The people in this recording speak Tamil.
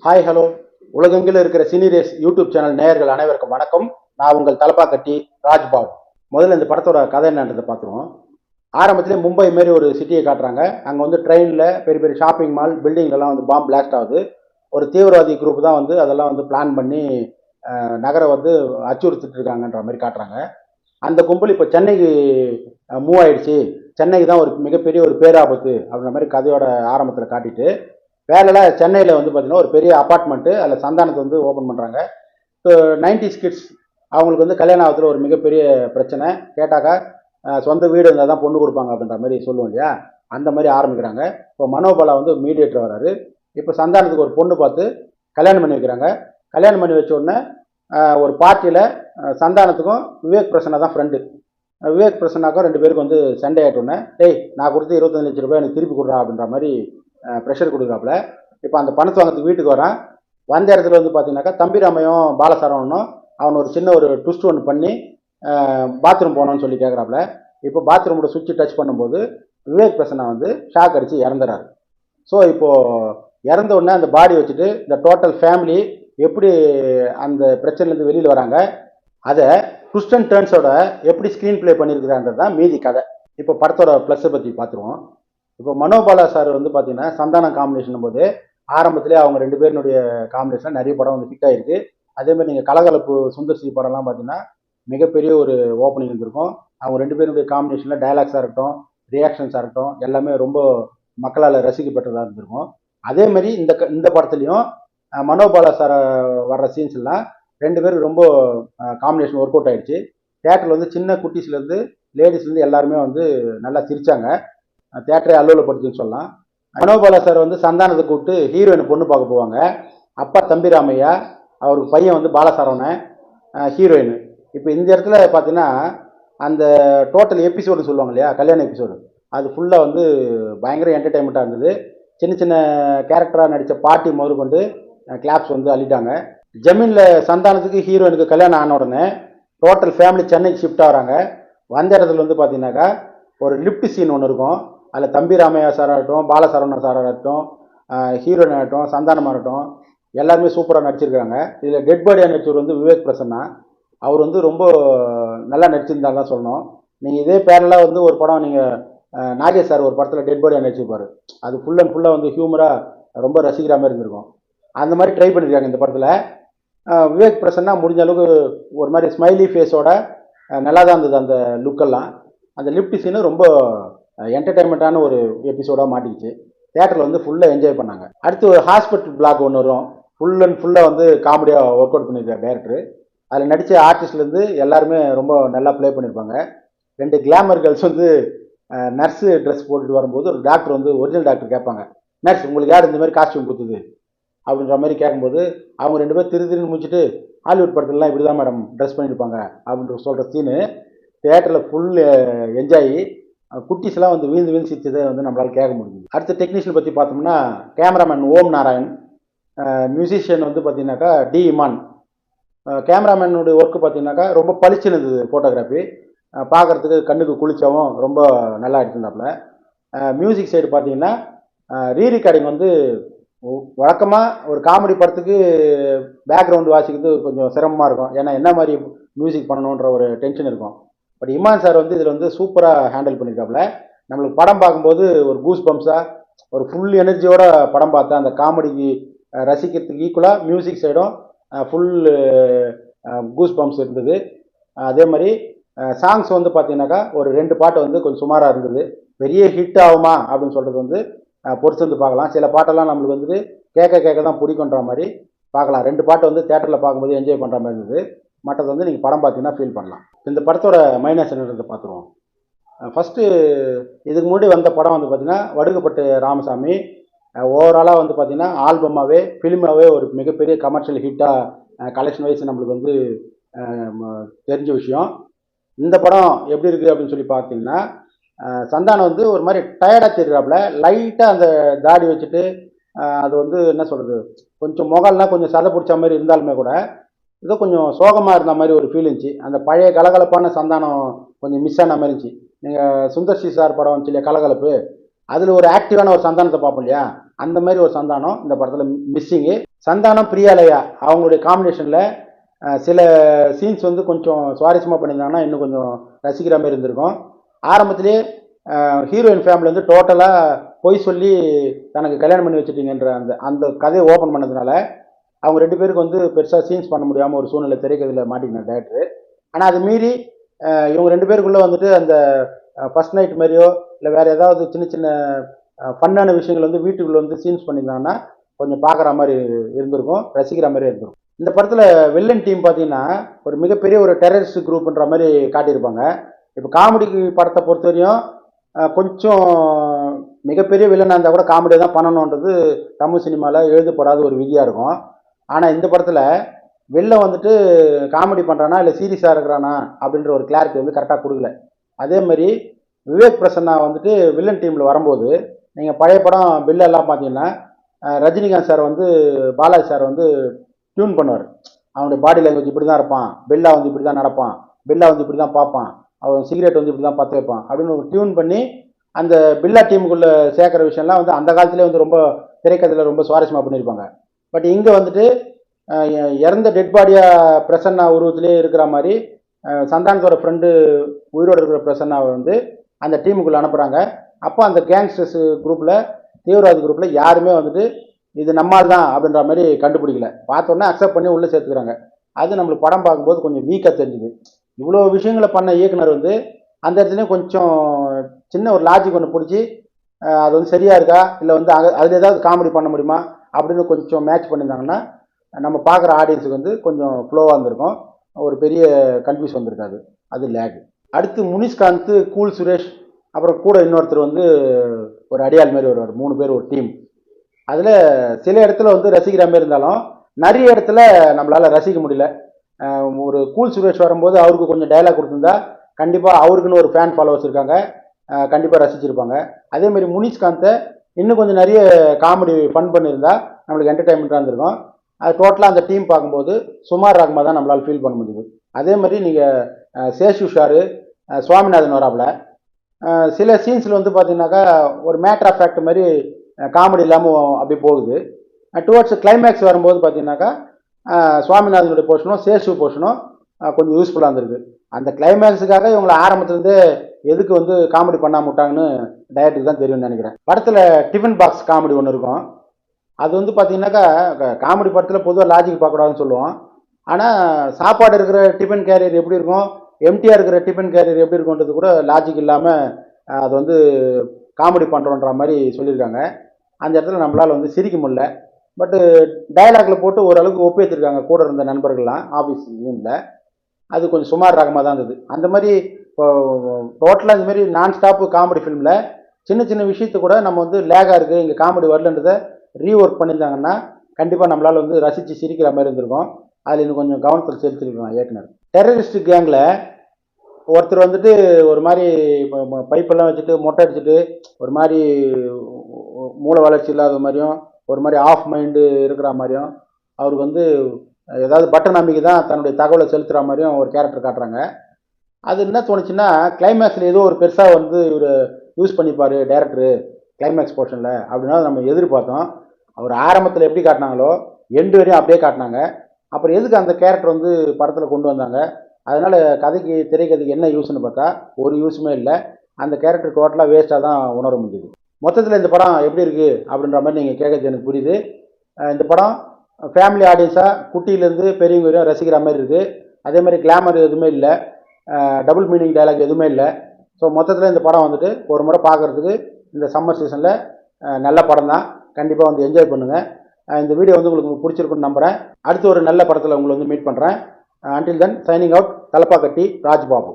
ஹாய் ஹலோ உலகெங்கிலும் இருக்கிற சினிரேஸ் யூடியூப் சேனல் நேயர்கள் அனைவருக்கும் வணக்கம். நான் உங்கள் தலப்பாக்கட்டி ராஜ்பாபு. முதல்ல இந்த படத்தோட கதை என்னன்றதை பார்த்துருவோம். ஆரம்பத்திலே மும்பை மாரி ஒரு சிட்டியை காட்டுறாங்க. அங்கே வந்து ட்ரெயினில் பெரிய பெரிய ஷாப்பிங் மால் பில்டிங்லாம் வந்து பாம்பு பிளாஸ்ட் ஆகுது. ஒரு தீவிரவாதி குரூப் தான் வந்து அதெல்லாம் வந்து பிளான் பண்ணி நகரை வந்து அச்சுறுத்திட்டு இருக்காங்கன்ற மாதிரி காட்டுறாங்க. அந்த கும்பல் இப்போ சென்னைக்கு மூவ் ஆயிடுச்சு, சென்னைக்கு தான் ஒரு மிகப்பெரிய ஒரு பேராபத்து அப்படின்ற மாதிரி கதையோட ஆரம்பத்தில் காட்டிட்டு வேலையில் சென்னையில் வந்து பார்த்தீங்கன்னா ஒரு பெரிய அப்பார்ட்மெண்ட்டு அதில் சந்தானத்தை வந்து ஓப்பன் பண்ணுறாங்க. ஸோ 90s கிட்ஸ் அவங்களுக்கு வந்து கல்யாண ஆகத்தில் ஒரு மிகப்பெரிய பிரச்சனை. கேட்டாக்கா சொந்த வீடு இருந்தால் தான் பொண்ணு கொடுப்பாங்க அப்படின்ற மாதிரி சொல்லுவோம் இல்லையா, அந்த மாதிரி ஆரம்பிக்கிறாங்க. இப்போ மனோபாலா வந்து மீடியேட்டர் வராரு. இப்போ சந்தானத்துக்கு ஒரு பொண்ணு பார்த்து கல்யாணம் பண்ணி வைக்கிறாங்க. கல்யாணம் பண்ணி வச்ச உடனே ஒரு பார்ட்டியில் சந்தானத்துக்கும் விவேக் பிரசன்னா தான் ஃப்ரெண்டு. விவேக் பிரசன்னாக்கும் ரெண்டு பேருக்கு வந்து சண்டே ஆகிட்டோன்னே, டேய் நான் கொடுத்து 25 லட்சம் ரூபாய் எனக்கு திருப்பி கொடுறா அப்படின்ற மாதிரி ப்ரெஷர் கொடுக்குறாப்புல. இப்போ அந்த பணத்தை வாங்கிறதுக்கு வீட்டுக்கு வரான். வந்த இடத்துல வந்து பார்த்தீங்கன்னாக்கா தம்பிராமையும் பாலசரவணனும் அவன் ஒரு சின்ன ஒரு ட்விஸ்ட் ஒன்று பண்ணி பாத்ரூம் போனோன்னு சொல்லி கேட்குறாப்புல. இப்போ பாத்ரூமோட சுவிட்சை டச் பண்ணும்போது விவேக் பிரசன்னா வந்து ஷாக் அடித்து இறந்துறாரு. ஸோ இப்போது இறந்த உடனே அந்த பாடி வச்சுட்டு இந்த டோட்டல் ஃபேமிலி எப்படி அந்த பிரச்சனைலேருந்து வெளியில் வராங்க, அதை ட்விஸ்ட் அண்ட் டர்ன்ஸோட எப்படி ஸ்க்ரீன் ப்ளே பண்ணியிருக்கிறான்றது தான் மீதி கதை. இப்போ படத்தோட ப்ளஸ்ஸை பற்றி பார்த்துருவோம். இப்போ மனோபாலா சார் வந்து பார்த்தீங்கன்னா சந்தானம் காம்பினேஷன் போது ஆரம்பத்திலே அவங்க ரெண்டு பேருனுடைய காம்பினேஷன் நிறைய படம் வந்து ஹிட் ஆகிருக்கு. அதேமாதிரி நீங்கள் கலகலப்பு சுந்தர் சி படம்லாம் பார்த்தீங்கன்னா மிகப்பெரிய ஒரு ஓப்பனிங் இருந்திருக்கும். அவங்க ரெண்டு பேருடைய காம்பினேஷனில் டைலாக்ஸாக இருக்கட்டும், ரியாக்ஷன்ஸாக இருக்கட்டும், எல்லாமே ரொம்ப மக்களால் ரசிக்கப்பட்டதாக இருந்திருக்கும். அதேமாதிரி இந்த படத்துலையும் மனோபாலா சார் வர்ற சீன்ஸ்லாம் ரெண்டு பேரும் ரொம்ப காம்பினேஷன் ஒர்க் அவுட் ஆகிடுச்சு. தேட்டரில் வந்து சின்ன குட்டீஸ்லேருந்து லேடிஸ்லேருந்து எல்லாருமே வந்து நல்லா சிரித்தாங்க. தேட்டரே அல்லோலப்படுத்துன்னு சொல்லலாம். மனோபாலா சார் வந்து சந்தானத்தை கூப்பிட்டு ஹீரோயினை பொண்ணு பார்க்க போவாங்க. அப்பா தம்பிராமையா, அவருக்கு பையன் வந்து பாலசரவணன், ஹீரோயின். இப்போ இந்த இடத்துல பார்த்தீங்கன்னா அந்த டோட்டல் எபிசோடு சொல்லுவாங்க இல்லையா, கல்யாண எபிசோடு, அது ஃபுல்லாக வந்து பயங்கர என்டர்டைன்மெண்ட்டாக இருந்தது. சின்ன சின்ன கேரக்டராக நடித்த பாட்டி முதல் கொண்டு கிளாப்ஸ் வந்து அள்ளிட்டாங்க. ஜமீனில் சந்தானத்துக்கு ஹீரோயினுக்கு கல்யாணம் ஆன உடனே டோட்டல் ஃபேமிலி சென்னைக்கு ஷிஃப்ட் ஆகிறாங்க. வந்த இடத்துல வந்து பார்த்தீங்கன்னாக்கா ஒரு லிஃப்ட் சீன் ஒன்று இருக்கும். அதில் தம்பிராமையா சார் ஆகட்டும், பாலசரவணன் சார் ஆகட்டும், ஹீரோயின் ஆகட்டும், சந்தானம் ஆகட்டும், எல்லாருமே சூப்பராக நடிச்சிருக்காங்க. இதில் டெட் பாடியாக நடிச்சவர் வந்து விவேக் பிரசன்னா. அவர் வந்து ரொம்ப நல்லா நடிச்சிருந்தாலும் தான் சொல்லணும். நீங்கள் இதே பேரலாக வந்து ஒரு படம் நீங்கள் நாகேஷ் சார் ஒரு படத்தில் டெட் பாடியாக நடிச்சிருப்பார். அது ஃபுல் அண்ட் ஃபுல்லாக வந்து ஹியூமராக ரொம்ப ரசிக்கிற மாதிரி இருந்திருக்கும். அந்த மாதிரி ட்ரை பண்ணியிருக்காங்க இந்த படத்தில். விவேக் பிரசன்னா முடிஞ்ச அளவுக்கு ஒரு மாதிரி ஸ்மைலி ஃபேஸோட நல்லா தான் இருந்தது அந்த லுக்கெல்லாம். அந்த லிஃப்ட் சீனு ரொம்ப என்டர்டைன்மெண்ட்டான ஒரு எபிசோடாக மாட்டிக்கிச்சு. தேட்டரில் வந்து ஃபுல்லாக என்ஜாய் பண்ணாங்க. அடுத்து ஒரு ஹாஸ்பிட்டல் பிளாக் ஒன்று வரும். ஃபுல் அண்ட் ஃபுல்லாக வந்து காமெடியாக ஒர்க் அவுட் பண்ணியிருக்காரு டேரக்டர். அதில் நடித்த ஆர்டிஸ்ட்லேருந்து எல்லாருமே ரொம்ப நல்லா ப்ளே பண்ணியிருப்பாங்க. ரெண்டு கிளாமர் கேர்ள்ஸ் வந்து நர்ஸு ட்ரெஸ் போட்டுட்டு வரும்போது ஒரு டாக்டர் வந்து ஒரிஜினல் டாக்டர் கேட்பாங்க, நர்ஸ் உங்களுக்கு யார் இந்த மாதிரி காஸ்டியூம் கொடுத்தது அப்படின்ற மாதிரி கேட்கும்போது அவங்க ரெண்டு பேர் திருன்னு முடிச்சுட்டு ஹாலிவுட் படத்துலலாம் இப்படி தான் மேடம் ட்ரெஸ் பண்ணியிருப்பாங்க அப்படின்ற சொல்கிற சீனு தேட்டரில் ஃபுல் என்ஜாய். குட்டிஸ்லாம் வந்து வீழ்ந்து வீழ்ந்து சிரிச்சதை வந்து நம்மளால் கேட்க முடியுது. அடுத்த டெக்னீஷியன் பற்றி பார்த்தோம்னா கேமராமேன் ஓம் நாராயண், மியூசிஷியன் வந்து பார்த்தீங்கன்னாக்கா டி இமான். கேமராமேனுடைய ஒர்க்கு பார்த்தீங்கன்னாக்கா ரொம்ப பளிச்சுன்னு இருந்தது. ஃபோட்டோகிராஃபி பார்க்குறதுக்கு கண்ணுக்கு குளிச்சாவும் ரொம்ப நல்லா எடுத்துருந்தாப்புல. மியூசிக் சைடு பார்த்தீங்கன்னா ரீரிகார்டிங் வந்து வழக்கமாக ஒரு காமெடி படத்துக்கு பேக்ரவுண்டு வாசிக்கிறது கொஞ்சம் சிரமமாக இருக்கும். ஏன்னா என்ன மாதிரி மியூசிக் பண்ணணுன்ற ஒரு டென்ஷன் இருக்கும். பட் இமான் சார் வந்து இதில் வந்து சூப்பராக ஹேண்டில் பண்ணியிருக்காப்புல. நம்மளுக்கு படம் பார்க்கும்போது ஒரு கூஸ் பம்ப்ஸாக ஒரு ஃபுல் எனர்ஜியோட படம் பார்த்தா அந்த காமெடிக்கு ரசிக்கிறதுக்கு ஈக்குவலாக மியூசிக் சைடும் ஃபுல் கூஸ் பம்ப்ஸ் இருந்தது. அதே மாதிரி சாங்ஸ் வந்து பார்த்தீங்கன்னாக்கா ஒரு 2 பாட்டு வந்து கொஞ்சம் சுமாராக இருந்தது. பெரிய ஹிட் ஆகுமா அப்படின்னு சொல்கிறது வந்து பொறுத்து வந்து பார்க்கலாம். சில பாட்டெல்லாம் நம்மளுக்கு வந்துட்டு கேட்க தான் பிடிக்குன்ற மாதிரி பார்க்கலாம். 2 பாட்டு வந்து தேட்டரில் பார்க்கும்போது என்ஜாய் பண்ணுற மாதிரி இருந்தது. மற்றது வந்து நீங்கள் படம் பார்த்தீங்கன்னா ஃபீல் பண்ணலாம். இந்த படத்தோட மைனஸ் என்னன்றதை பார்த்துருவோம். ஃபஸ்ட்டு இதுக்கு முன்னாடி வந்த படம் வந்து பார்த்திங்கன்னா வடுகுப்பட்டு ராமசாமி. ஓவராலாக வந்து பார்த்திங்கன்னா ஆல்பமாகவே ஃபிலிமாகவே ஒரு மிகப்பெரிய கமர்ஷியல் ஹிட்டாக கலெக்ஷன் வைஸ் நம்மளுக்கு வந்து தெரிஞ்ச விஷயம். இந்த படம் எப்படி இருக்குது அப்படின்னு சொல்லி பார்த்தீங்கன்னா சந்தானம் வந்து ஒரு மாதிரி டயர்டாக தெரிகிறாப்புல. லைட்டாக அந்த தாடி வச்சுட்டு அது வந்து என்ன சொல்கிறது, கொஞ்சம் முகல்லாம் கொஞ்சம் சதை பிடிச்ச மாதிரி இருந்தாலுமே கூட ஏதோ கொஞ்சம் சோகமாக இருந்த மாதிரி ஒரு ஃபீல் இருந்துச்சு. அந்த பழைய கலகலப்பான சந்தானம் கொஞ்சம் மிஸ் ஆன மாதிரி இருந்துச்சு. நீங்கள் சுந்தர் சி சார் படம் வந்துச்சு இல்லையா கலகலப்பு, அதில் ஒரு ஆக்டிவான ஒரு சந்தானத்தை பார்ப்போம் இல்லையா, அந்த மாதிரி ஒரு சந்தானம் இந்த படத்தில் மிஸ்ஸிங்கு. சந்தானம் பிரியாலயா அவங்களுடைய காம்பினேஷனில் சில சீன்ஸ் வந்து கொஞ்சம் சுவாரஸ்யமாக பண்ணியிருந்தாங்கன்னா இன்னும் கொஞ்சம் ரசிக்கிற மாதிரி இருந்திருக்கும். ஆரம்பத்திலேயே ஹீரோயின் ஃபேமிலி வந்து டோட்டலாக பொய் சொல்லி தனக்கு கல்யாணம் பண்ணி வச்சுட்டீங்கன்ற அந்த அந்த கதையை ஓப்பன் பண்ணதுனால அவங்க 2 பேருக்கு வந்து பெருசாக சீன்ஸ் பண்ண முடியாமல் ஒரு சூழ்நிலை திரைக்கதையில் மாட்டிக்கினார் டேரக்டர். ஆனால் அது மீறி இவங்க 2 பேருக்குள்ளே வந்துட்டு அந்த ஃபர்ஸ்ட் நைட் மாதிரியோ இல்லை வேறு ஏதாவது சின்ன சின்ன ஃபன்னான விஷயங்கள் வந்து வீட்டுக்குள்ளே வந்து சீன்ஸ் பண்ணியிருந்தாங்கன்னா கொஞ்சம் பார்க்குற மாதிரி இருந்திருக்கும், ரசிக்கிற மாதிரி இருந்திருக்கும். இந்த படத்தில் வில்லன் டீம் பார்த்தீங்கன்னா ஒரு மிகப்பெரிய ஒரு டெரரிஸ்ட் குரூப்ன்ற மாதிரி காட்டியிருப்பாங்க. இப்போ காமெடி படத்தை பொறுத்த வரையும் கொஞ்சம் மிகப்பெரிய வில்லனாக இருந்தால் கூட காமெடியாக தான் பண்ணணுன்றது தமிழ் சினிமாவில் எழுதப்படாத ஒரு விதியாக இருக்கும். ஆனால் இந்த படத்தில் வெளில வந்துட்டு காமெடி பண்ணுறானா இல்லை சீரியஸாக இருக்கிறானா அப்படின்ற ஒரு கிளாரிட்டி வந்து கரெக்டாக கொடுக்கல. அதே மாதிரி விவேக் பிரசன்னா வந்துட்டு வில்லன் டீமில் வரும்போது நீங்கள் பழைய படம் பில்லெல்லாம் பார்த்தீங்கன்னா ரஜினிகாந்த் சார் வந்து பாலாஜி சார் வந்து டியூன் பண்ணுவார். அவனுடைய பாடி லாங்குவேஜ் இப்படி தான் இருப்பான், பில்லா வந்து இப்படி தான் நடப்பான், பில்லா வந்து இப்படி தான் பார்ப்பான், அவன் சிகரெட் வந்து இப்படி தான் பற்ற வைப்பான் அப்படின்னு ஒரு டியூன் பண்ணி அந்த பில்லா டீமுக்குள்ளே சேர்க்குற விஷயம்லாம் வந்து அந்த காலத்திலே வந்து ரொம்ப திரைக்கதையில் ரொம்ப சுவாரஸ்யமாக பண்ணியிருப்பாங்க. பட் இங்கே வந்துட்டு இறந்த டெட் பாடியாக பிரசன்னா உருவத்திலே இருக்கிற மாதிரி சந்தானத்தோட ஃப்ரெண்டு உயிரோடு இருக்கிற பிரசன்னாவை வந்து அந்த டீமுக்குள்ளே அனுப்புகிறாங்க. அப்போ அந்த கேங்ஸ்டர்ஸ் குரூப்பில் தீவிரவாதி குரூப்பில் யாருமே வந்துட்டு இது நம்மால் தான் அப்படின்ற மாதிரி கண்டுபிடிக்கல. பார்த்தோன்னே அக்செப்ட் பண்ணி உள்ளே சேர்த்துக்கிறாங்க. அது நம்மளுக்கு படம் பார்க்கும்போது கொஞ்சம் வீக்காக தெரிஞ்சுது. இவ்வளோ விஷயங்களை பண்ண இயக்குனர் வந்து அந்த இடத்துலையும் கொஞ்சம் சின்ன ஒரு லாஜிக் ஒன்று பிடிச்சி அது வந்து சரியாக இருக்கா இல்லை வந்து அதில் ஏதாவது காமெடி பண்ண முடியுமா அப்படின்னு கொஞ்சம் மேட்ச் பண்ணியிருந்தாங்கன்னா நம்ம பார்க்குற ஆடியன்ஸுக்கு வந்து கொஞ்சம் ஃப்ளோவாக இருந்திருக்கும், ஒரு பெரிய கன்ஃபியூஸ் வந்திருக்காது. அது லேக். அடுத்து முனிஷ்காந்த், கூல் சுரேஷ், அப்புறம் கூட இன்னொருத்தர் வந்து ஒரு அடியாள் மாதிரி வருவார். 3 பேர் ஒரு டீம். அதில் சில இடத்துல வந்து ரசிக்கிற மாதிரி இருந்தாலும் நிறைய இடத்துல நம்மளால் ரசிக்க முடியல. ஒரு கூல் சுரேஷ் வரும்போது அவருக்கு கொஞ்சம் டைலாக் கொடுத்துருந்தா கண்டிப்பாக அவருக்குன்னு ஒரு ஃபேன் ஃபாலோவர்ஸ் இருக்காங்க, கண்டிப்பாக ரசிச்சிருப்பாங்க. அதேமாதிரி முனிஷ்காந்தை இன்னும் கொஞ்சம் நிறைய காமெடி ஃபன் பண்ணியிருந்தா நம்மளுக்கு என்டர்டைன்மெண்ட்டாக இருந்திருக்கும். அது டோட்டலாக அந்த டீம் பார்க்கும்போது சுமார் ராகமாக தான் நம்மளால் ஃபீல் பண்ண முடியுது. அதே மாதிரி நீங்கள் சேஷு ஷாரு, சுவாமிநாதன் வராப்புல சில சீன்ஸில் வந்து பார்த்தீங்கன்னாக்கா ஒரு மேட்டர் ஆஃப் ஃபேக்ட் மாதிரி காமெடி இல்லாமல் அப்படி போகுது. டுவர்ட்ஸ் கிளைமேக்ஸ் வரும்போது பார்த்தீங்கன்னாக்கா சுவாமிநாதனுடைய போர்ஷனும் சேஷு போர்ஷனும் கொஞ்சம் யூஸ்ஃபுல்லாக இருந்திருக்கு. அந்த கிளைமேக்ஸுக்காக இவங்களை ஆரம்பத்துலேருந்து எதுக்கு வந்து காமெடி பண்ணாம விட்டாங்கன்னு டைரக்டருக்கு தான் தெரியும்னு நினைக்கிறேன். படத்தில் டிஃபன் பாக்ஸ் காமெடி ஒன்று இருக்கும். அது வந்து பார்த்தீங்கன்னாக்கா காமெடி படத்தில் பொதுவாக லாஜிக் பார்க்கக்கூடாதுன்னு சொல்லுவோம். ஆனால் சாப்பாடு இருக்கிற டிஃபன் கேரியர் எப்படி இருக்கும், எம்டிஆர் இருக்கிற டிஃபன் கேரியர் எப்படி இருக்குன்றது கூட லாஜிக் இல்லாமல் அது வந்து காமெடி பண்ணுறோன்ற மாதிரி சொல்லியிருக்காங்க. அந்த இடத்துல நம்மளால் வந்து சிரிக்க முடியல. பட்டு டயலாகில் போட்டு ஓரளவுக்கு ஒப்பேற்றிருக்காங்க கூட இருந்த நண்பர்கள்லாம் ஆஃபீஸ் யூனில். அது கொஞ்சம் சுமார் ரகமாக தான் இருந்தது. அந்த மாதிரி இப்போ டோட்டலாக இந்த மாதிரி நான் ஸ்டாப்பு காமெடி ஃபிலிமில் சின்ன சின்ன விஷயத்து கூட நம்ம வந்து லேகாக இருக்குது, இங்கே காமெடி வரலன்றதை ரீஒர்க் பண்ணியிருந்தாங்கன்னா கண்டிப்பாக நம்மளால் வந்து ரசித்து சிரிக்கிற மாதிரி இருந்திருக்கும். அதில் இன்னும் கொஞ்சம் கவனத்தில் செலுத்திருக்கலாம் இயக்குனர். டெரரிஸ்ட் கேங்கில் ஒருத்தர் வந்துட்டு ஒரு மாதிரி பைப்பெல்லாம் வச்சுட்டு மொட்டை அடிச்சுட்டு ஒரு மாதிரி மூளை வளர்ச்சி இல்லாத மாதிரியும் ஒரு மாதிரி ஆஃப் மைண்டு இருக்கிற மாதிரியும் அவருக்கு வந்து ஏதாவது பட்டன் நம்பிக்கை தான் தன்னுடைய தகவலை செலுத்துகிற மாதிரியும் ஒரு கேரக்டர் காட்டுறாங்க. அது என்ன தோணுச்சுன்னா கிளைமேக்ஸில் ஏதோ ஒரு பெருசாக வந்து இவர் யூஸ் பண்ணிப்பார் டேரக்டரு கிளைமேக்ஸ் போர்ஷனில் அப்படின்னா நம்ம எதிர்பார்த்தோம். அவர் ஆரம்பத்தில் எப்படி காட்டினாங்களோ எண்டு வரையும் அப்படியே காட்டினாங்க. அப்புறம் எதுக்கு அந்த கேரக்டர் வந்து படத்தில் கொண்டு வந்தாங்க, அதனால் கதைக்கு திரைக்கதைக்கு என்ன யூஸ்ன்னு பார்த்தா ஒரு யூஸுமே இல்லை. அந்த கேரக்டர் டோட்டலாக வேஸ்ட்டாக தான் உணர முடியுது. மொத்தத்தில் இந்த படம் எப்படி இருக்குது அப்படின்ற மாதிரி நீங்கள் கேட்கறது எனக்கு புரியுது. இந்த படம் ஃபேமிலி ஆடியன்ஸாக குட்டியிலேருந்து பெரியவங்க வரையும் ரசிக்கிற மாதிரி இருக்குது. அதே மாதிரி கிளாமர் எதுவுமே இல்லை, டபுள் மீனிங் டைலாக் எதுவுமே இல்லை. ஸோ மொத்தத்தில் இந்த படம் வந்துட்டு ஒரு முறை பார்க்குறதுக்கு இந்த சம்மர் சீசனில் நல்ல படம் தான். கண்டிப்பாக வந்து என்ஜாய் பண்ணுங்கள். இந்த வீடியோ வந்து உங்களுக்கு பிடிச்சிருக்குன்னு நம்புகிறேன். அடுத்து ஒரு நல்ல படத்தில் உங்களை வந்து மீட் பண்ணுறேன். Until then signing out. Thalappakatti Rajbabu.